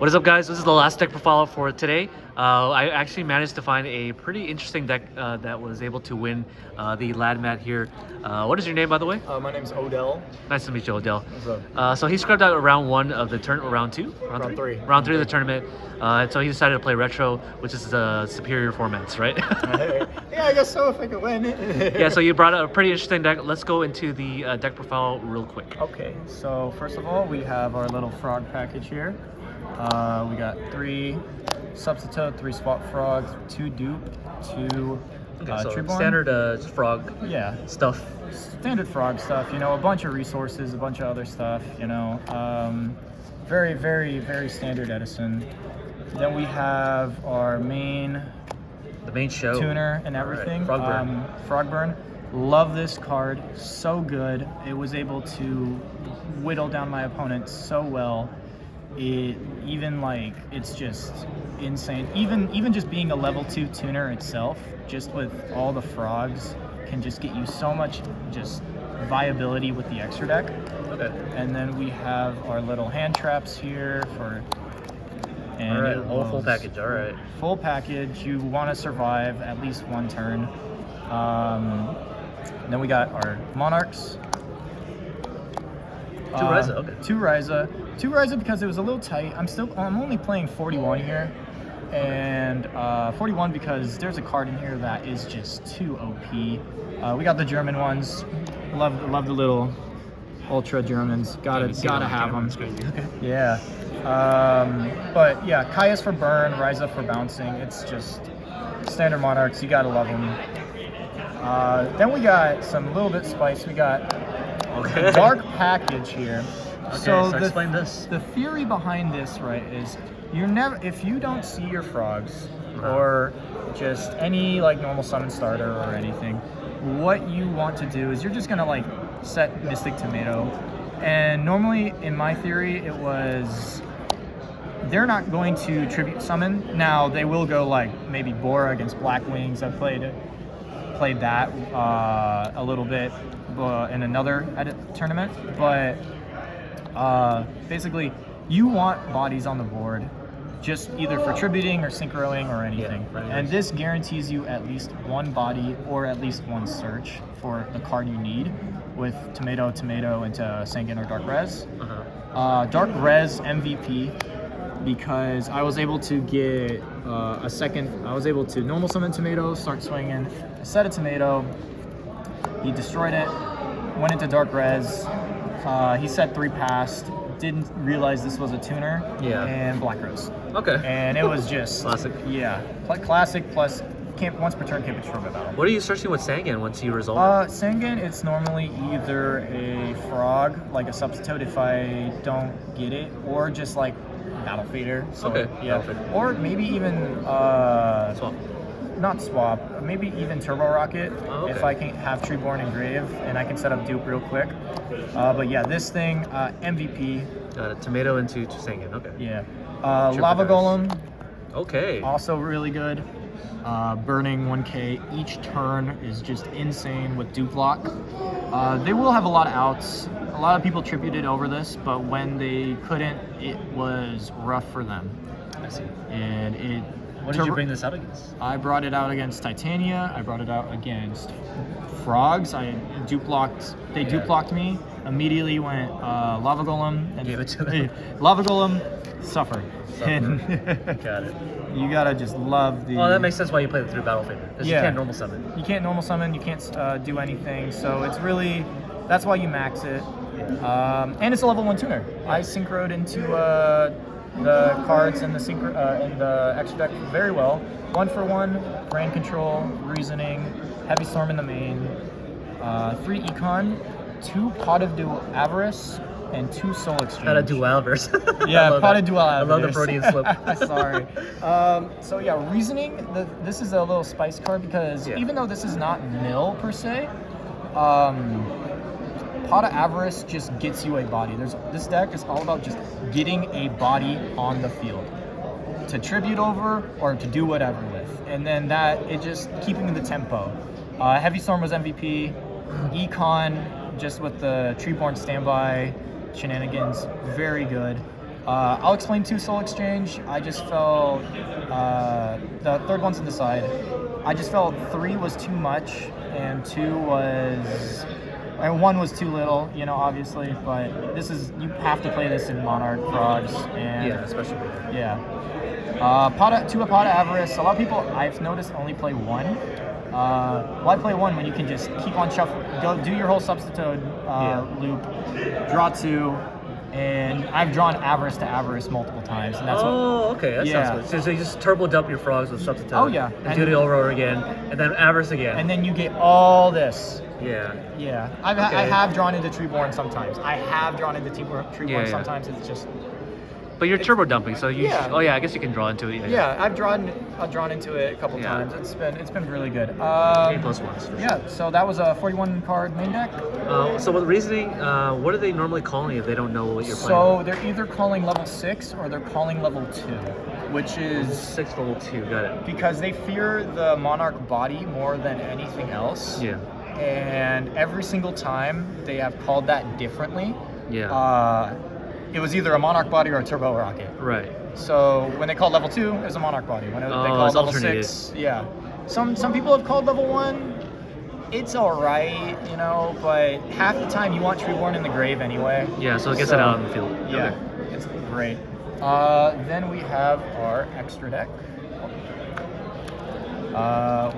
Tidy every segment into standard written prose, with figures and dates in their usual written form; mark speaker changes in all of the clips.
Speaker 1: What is up, guys? This is the last deck profile for today. I actually managed to find a pretty interesting deck that was able to win the Lad Mat here. What is your name, by the way?
Speaker 2: My name's Odell.
Speaker 1: Nice to meet you, Odell.
Speaker 2: What's up?
Speaker 1: So he scrubbed out round one of the tournament, round two?
Speaker 2: Round three.
Speaker 1: Round three of the tournament. So he decided to play retro, which is the superior formats, right?
Speaker 2: Yeah, I guess so if I could win.
Speaker 1: Yeah, so you brought a pretty interesting deck. Let's go into the deck profile real quick.
Speaker 2: Okay, so first of all, we have our little frog package here. We got 3 substitute, 3 swap frogs, 2 dupe, 2
Speaker 1: So
Speaker 2: Treeborn.
Speaker 1: standard frog stuff.
Speaker 2: Standard frog stuff, you know, a bunch of resources, a bunch of other stuff, you know. Very, very, very standard Edison. Then we have our
Speaker 1: The main show.
Speaker 2: tuner and everything.
Speaker 1: Right. Frogburn.
Speaker 2: Frogburn. Love this card, so good. It was able to whittle down my opponent so well. It's just insane. Even just being a level 2 tuner itself, just with all the frogs, can just get you so much just viability with the extra deck.
Speaker 1: Okay.
Speaker 2: And then we have our little hand traps here for. And
Speaker 1: All right,
Speaker 2: it
Speaker 1: whole full
Speaker 2: was
Speaker 1: package. All right.
Speaker 2: Full package. You want to survive at least one turn. Then we got our monarchs.
Speaker 1: 2 Ryza, okay.
Speaker 2: 2 Ryza. 2 Ryza because it was a little tight. I'm only playing 41 here. And 41 because there's a card in here that is just too OP. We got the German ones. Love the little ultra Germans. Gotta have them.
Speaker 1: It's crazy. Okay.
Speaker 2: Yeah. But yeah, Kaya's for burn, Ryza for bouncing. It's just standard monarchs. You gotta love them. Then we got some little bit spice. We got a dark package here.
Speaker 1: Okay, so explain this.
Speaker 2: The theory behind this, right, is if you don't see your frogs or just any like normal summon starter or anything, what you want to do is you're just gonna like set Mystic Tomato. And normally in my theory it was they're not going to tribute summon. Now they will go like maybe Bora against Black Wings. I've played that a little bit in another tournament, but basically you want bodies on the board just either for tributing or synchroing or anything.
Speaker 1: Yeah, right.
Speaker 2: And this guarantees you at least one body or at least one search for the card you need with Tomato into Sangan or Dark Res. Dark Res MVP because I was able to get I was able to normal summon Tomato, start swinging, set a Tomato, he destroyed it, went into Dark Res, he set 3 past, didn't realize this was a tuner, and Black Rose.
Speaker 1: Okay.
Speaker 2: And it was just
Speaker 1: classic.
Speaker 2: Yeah, classic plus once per turn can't be destroyed by battle.
Speaker 1: What are you searching with Sangan once you resolve it?
Speaker 2: Sangan, it's normally either a frog, like a substitute if I don't get it, or just like Battle Fader. So, yeah.
Speaker 1: Battle Fader.
Speaker 2: Or maybe even
Speaker 1: Swap.
Speaker 2: Not swap, maybe even Turbo Rocket if I can have Treeborn Engrave and I can set up dupe real quick. But yeah, this thing, MVP.
Speaker 1: Got it. Tomato into Sangan. Okay.
Speaker 2: Yeah. Lava Golem.
Speaker 1: Okay.
Speaker 2: Also really good. Burning 1k each turn is just insane with dupe lock. They will have a lot of outs. A lot of people tributed over this, but when they couldn't, it was rough for them.
Speaker 1: I see.
Speaker 2: And
Speaker 1: What did you bring this out against?
Speaker 2: I brought it out against Titania. I brought it out against Frogs. They dupe locked me. Immediately went Lava Golem and
Speaker 1: gave it to them.
Speaker 2: Lava Golem, suffer.
Speaker 1: Got it.
Speaker 2: You gotta just love the.
Speaker 1: Well, that makes sense why you play it through Battle Fader. Because you can't normal summon.
Speaker 2: You can't normal summon. You can't do anything. So it's really that's why you max it.
Speaker 1: Yeah.
Speaker 2: And it's a level 1 tuner. I synchroed into the cards and the extra deck very well. 1-for-1, brain control, reasoning, heavy storm in the main, 3 econ, 2 pot of avarice, and 2 soul exchange.
Speaker 1: Not a dualverse.
Speaker 2: Yeah, pot of dual
Speaker 1: I love the
Speaker 2: avarice.
Speaker 1: Freudian slip.
Speaker 2: Sorry. So yeah, reasoning. This is a little spice card because even though this is not mill per se, Pot of Avarice just gets you a body. This deck is all about just getting a body on the field to tribute over or to do whatever with. And then it just keeping the tempo. Heavy Storm was MVP. Econ, just with the Treeborn standby shenanigans, very good. I'll explain 2 Soul Exchange. I just felt the third one's in the side. I just felt 3 was too much and 2 was, and 1 was too little, you know, obviously. But this is, you have to play this in Monarch Frogs, and
Speaker 1: Yeah, especially.
Speaker 2: yeah. 2 Apata Avarice. A lot of people I've noticed only play 1. Why play 1 when you can just keep on shuffle, go do your whole substitute loop, draw 2. And I've drawn Avarice to Avarice multiple times, and that's
Speaker 1: okay, that sounds good. So you just turbo dump your frogs with substitute.
Speaker 2: Oh, yeah.
Speaker 1: And do it over again, and then Avarice again.
Speaker 2: and then you get all this.
Speaker 1: Yeah.
Speaker 2: Yeah, I have drawn into Treeborn sometimes. I have drawn into Treeborn
Speaker 1: Yeah.
Speaker 2: sometimes. It's just
Speaker 1: But you're turbo dumping, so you.
Speaker 2: Yeah.
Speaker 1: Oh yeah, I guess you can draw into it.
Speaker 2: yeah. I've drawn into it a couple
Speaker 1: Yeah.
Speaker 2: times. It's been really good.
Speaker 1: A+1s. For sure.
Speaker 2: Yeah, so that was a 41 card main deck.
Speaker 1: So with reasoning, what are they normally calling if they don't know what you're playing?
Speaker 2: So they're either calling level 6 or they're calling level 2, which is
Speaker 1: 6 level 2, got it.
Speaker 2: because they fear the Monarch body more than anything else.
Speaker 1: Yeah.
Speaker 2: And every single time they have called that differently.
Speaker 1: Yeah.
Speaker 2: It was either a Monarch body or a turbo rocket.
Speaker 1: Right.
Speaker 2: So when they called level 2, it was a Monarch body. When they
Speaker 1: Oh,
Speaker 2: called
Speaker 1: it's
Speaker 2: level
Speaker 1: alternated.
Speaker 2: 6, yeah. Some people have called level 1. It's alright, you know, but half the time you want Treeborn in the grave anyway.
Speaker 1: Yeah, so it gets it out on the field.
Speaker 2: Yeah,
Speaker 1: Okay.
Speaker 2: it's great. Then we have our extra deck.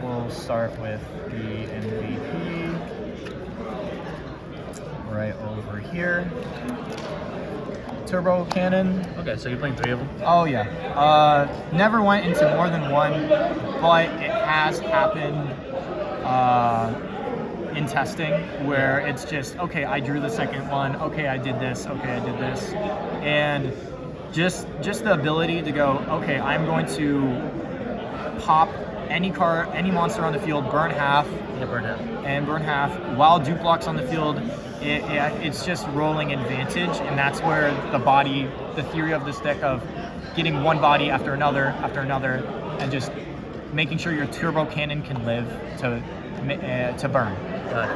Speaker 2: We'll start with the MVP. Right over here. Turbo Cannon.
Speaker 1: Okay, so you're playing 3 of them?
Speaker 2: Oh yeah. Never went into more than 1, but it has happened in testing where it's just, okay, I drew the second one, okay, I did this, okay, I did this. And just the ability to go, okay, I'm going to pop any card, any monster on the field, burn half,
Speaker 1: Yeah, burn out.
Speaker 2: and burn half while Duploc's on the field. It's just rolling advantage, and that's where the theory of this deck of getting one body after another, and just making sure your turbo cannon can live to burn.
Speaker 1: Got it.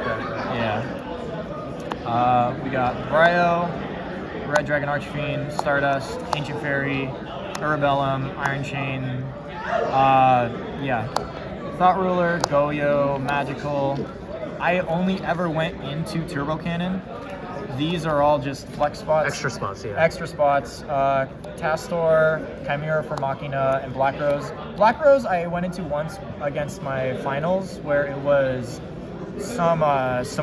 Speaker 2: Yeah. We got Bryo, Red Dragon Archfiend, Stardust, Ancient Fairy, Arabellum, Iron Chain. Yeah. Thought Ruler, Goyo, Magical. I only ever went into Turbo Cannon. These are all just flex spots.
Speaker 1: Extra spots, yeah.
Speaker 2: Extra spots. Tastor, Chimera for Machina, and Black Rose. Black Rose I went into once against my finals where it was some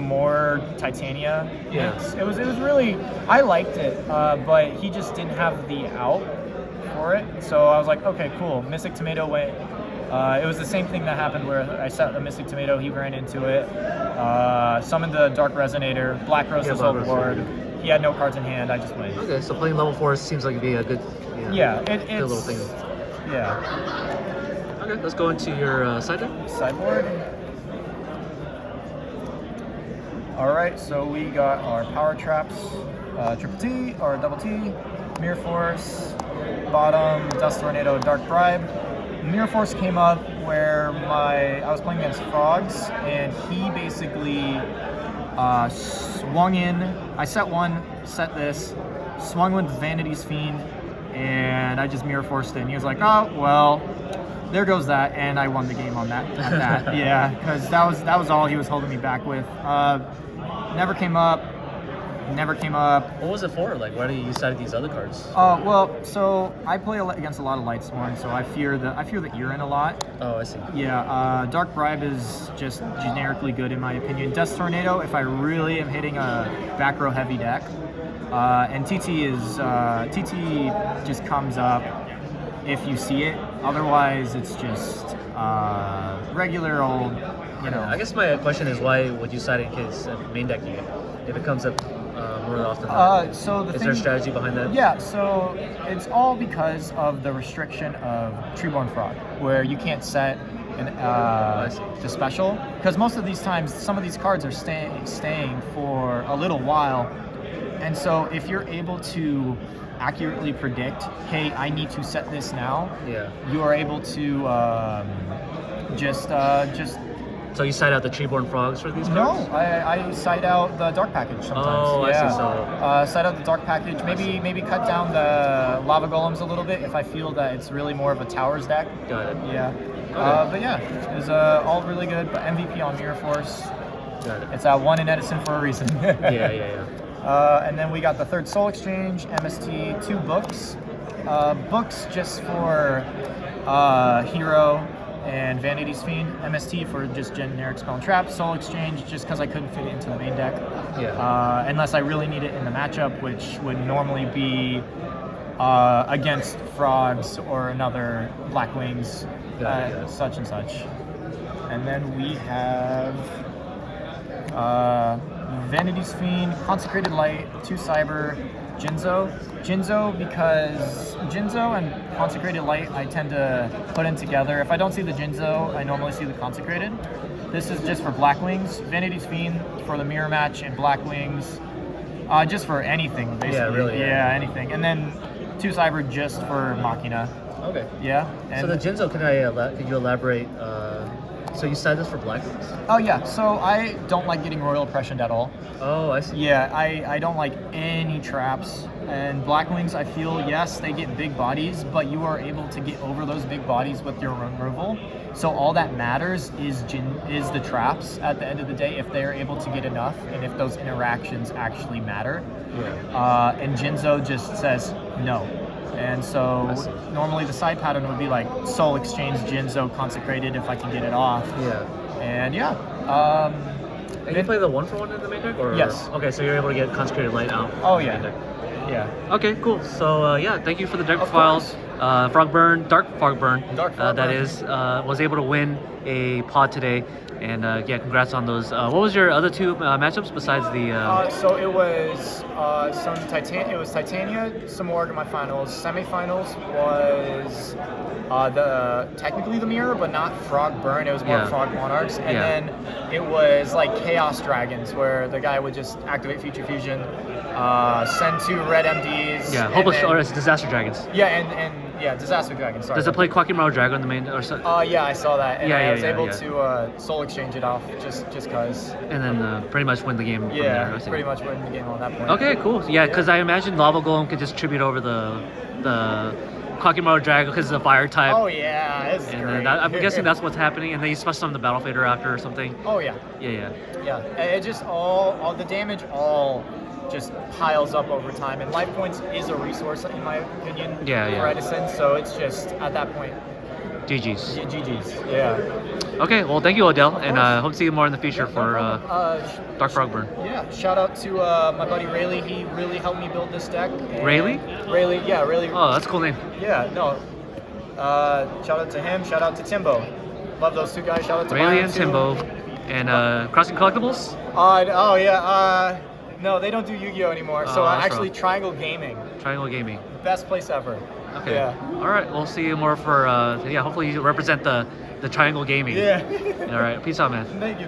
Speaker 2: more Titania.
Speaker 1: Yeah.
Speaker 2: It was really, I liked it, but he just didn't have the out for it. So I was like, okay, cool. Mystic Tomato went. It was the same thing that happened where I set a Mystic Tomato, he ran into it, summoned the Dark Resonator, Black Rose was on board, he had no cards in hand, I just went.
Speaker 1: Okay, so playing level 4 seems like it'd be a good,
Speaker 2: It's
Speaker 1: good little thing.
Speaker 2: Yeah.
Speaker 1: Okay, let's go into your side deck.
Speaker 2: Sideboard. Alright, so we got our Power Traps, Triple T, or Double T, Mirror Force, bottom, Dust Tornado, Dark Bribe. Mirror Force came up where I was playing against Frogs, and he basically swung in. I set one, set this, swung with Vanity's Fiend, and I just Mirror Forced it. And he was like, oh, well, there goes that, and I won the game on that. Yeah, because that was all he was holding me back with. Never came up.
Speaker 1: What was it for? Like, why do you decide these other cards?
Speaker 2: Well, so I play against a lot of Lightsworn, so I fear the Irin a lot.
Speaker 1: Oh, I see.
Speaker 2: Yeah, Dark Bribe is just generically good in my opinion. Dust Tornado, if I really am hitting a back row heavy deck, and TT just comes up if you see it. Otherwise, it's just regular old, you know.
Speaker 1: I guess my question is, why would you side it in case main deck you if it comes up more often? Is there a strategy behind that?
Speaker 2: Yeah, so it's all because of the restriction of Treeborn Frog, where you can't set the special. Because most of these times, some of these cards are staying for a little while. And so if you're able to accurately predict, hey, I need to set this now,
Speaker 1: Yeah.
Speaker 2: you are able to just
Speaker 1: So you side out the tree-born frogs for these
Speaker 2: No,
Speaker 1: cards?
Speaker 2: I side out the dark package sometimes.
Speaker 1: Oh, I see, so-
Speaker 2: Side out the dark package. Maybe cut down the lava golems a little bit if I feel that it's really more of a towers deck.
Speaker 1: Got it.
Speaker 2: Yeah. But yeah, it was all really good. But MVP on Mirror Force.
Speaker 1: Got it.
Speaker 2: It's at 1 in Edison for a reason.
Speaker 1: Yeah.
Speaker 2: And then we got the third Soul Exchange, MST, 2 books. Books just for Hero and Vanity's Fiend. MST for just generic spell and trap. Soul Exchange just because I couldn't fit it into the main deck.
Speaker 1: Yeah.
Speaker 2: Unless I really need it in the matchup, which would normally be against Frogs or another Black Wings, such and such. And then we have Vanity's Fiend, Consecrated Light, 2 Cyber, Jinzo. Jinzo because Jinzo and Consecrated Light I tend to put in together. If I don't see the Jinzo, I normally see the Consecrated. This is just for Black Wings. Vanity's Fiend for the mirror match and Black Wings. Just for anything, basically.
Speaker 1: Yeah, really.
Speaker 2: Yeah, anything. And then 2 Cyber just for Machina.
Speaker 1: Okay.
Speaker 2: Yeah. And
Speaker 1: So the Jinzo, could you elaborate? So you side this for Black Wings?
Speaker 2: oh yeah, so I don't like getting Royal Oppressioned at all.
Speaker 1: Oh, I see.
Speaker 2: Yeah, I don't like any traps. And Black Wings, I feel, yes, they get big bodies, but you are able to get over those big bodies with your removal. So all that matters is the traps at the end of the day, if they're able to get enough and if those interactions actually matter.
Speaker 1: Yeah.
Speaker 2: And Jinzo just says no. And so normally the side pattern would be like Soul Exchange, Jinzo, Consecrated if I can get it off.
Speaker 1: Yeah.
Speaker 2: And yeah.
Speaker 1: And you play the 1-for-1 in the main deck? Or?
Speaker 2: Yes.
Speaker 1: Okay, so you're able to get Consecrated Light out.
Speaker 2: Oh
Speaker 1: in the
Speaker 2: yeah.
Speaker 1: main deck.
Speaker 2: Yeah.
Speaker 1: Okay, cool. So yeah, thank you for the deck
Speaker 2: Of
Speaker 1: profiles. Frogburn, Dark Frogburn,
Speaker 2: Dark
Speaker 1: that
Speaker 2: Frogburn.
Speaker 1: is, was able to win a pod today. And yeah, congrats on those. What was your other 2 matchups besides the?
Speaker 2: So it was It was Titania, Samorg in my finals. Semifinals was technically the mirror, but not Frog Burn. It was more
Speaker 1: Yeah.
Speaker 2: Frog Monarchs. And
Speaker 1: Yeah.
Speaker 2: then it was like Chaos Dragons, where the guy would just activate Future Fusion, send 2 red MDs.
Speaker 1: Yeah,
Speaker 2: and
Speaker 1: Hopeless
Speaker 2: then-
Speaker 1: or it's Disaster Dragons.
Speaker 2: Yeah, and yeah, Disaster Dragons. Sorry.
Speaker 1: Does it play Quackimaro Dragon in the main or so?
Speaker 2: Yeah, I saw that, and I was able
Speaker 1: yeah.
Speaker 2: to Soul Exchange it off just cause.
Speaker 1: And then pretty much win the game from there. I see.
Speaker 2: Pretty much winning the game on that point.
Speaker 1: Okay, cool. Yeah, because I imagine Lava Golem could just tribute over the Quackimaro Dragon because it's a fire type.
Speaker 2: Oh yeah, it's
Speaker 1: And
Speaker 2: great.
Speaker 1: then I'm guessing that's what's happening, and then you special summon the Battle Fader after or something.
Speaker 2: Oh yeah,
Speaker 1: Yeah.
Speaker 2: yeah. It just all the damage all just piles up over time, and life points is a resource in my opinion.
Speaker 1: Yeah.
Speaker 2: For Edison, so it's just at that point,
Speaker 1: GG's.
Speaker 2: GG's. Yeah.
Speaker 1: Okay, well, thank you, Odell, and
Speaker 2: course.
Speaker 1: hope to see you more in the future for Dark Frogburn.
Speaker 2: Yeah. Shout out to my buddy Rayleigh. He really helped me build this deck. And
Speaker 1: Rayleigh?
Speaker 2: Rayleigh, yeah, Rayleigh.
Speaker 1: Oh, that's a cool name.
Speaker 2: Yeah, no. Shout out to him. Shout out to Timbo. Love those 2 guys. Shout out to
Speaker 1: Rayleigh
Speaker 2: Ryan
Speaker 1: and
Speaker 2: too.
Speaker 1: Timbo. And Crossing Collectibles?
Speaker 2: Oh yeah. No, they don't do Yu-Gi-Oh anymore. So
Speaker 1: Oh, that's
Speaker 2: actually,
Speaker 1: rough.
Speaker 2: Triangle Gaming,
Speaker 1: Triangle Gaming.
Speaker 2: best place ever.
Speaker 1: Okay.
Speaker 2: Yeah.
Speaker 1: All right, we'll see you more for, hopefully you represent the Triangle Gaming.
Speaker 2: Yeah.
Speaker 1: All right, peace out, man.
Speaker 2: Thank you.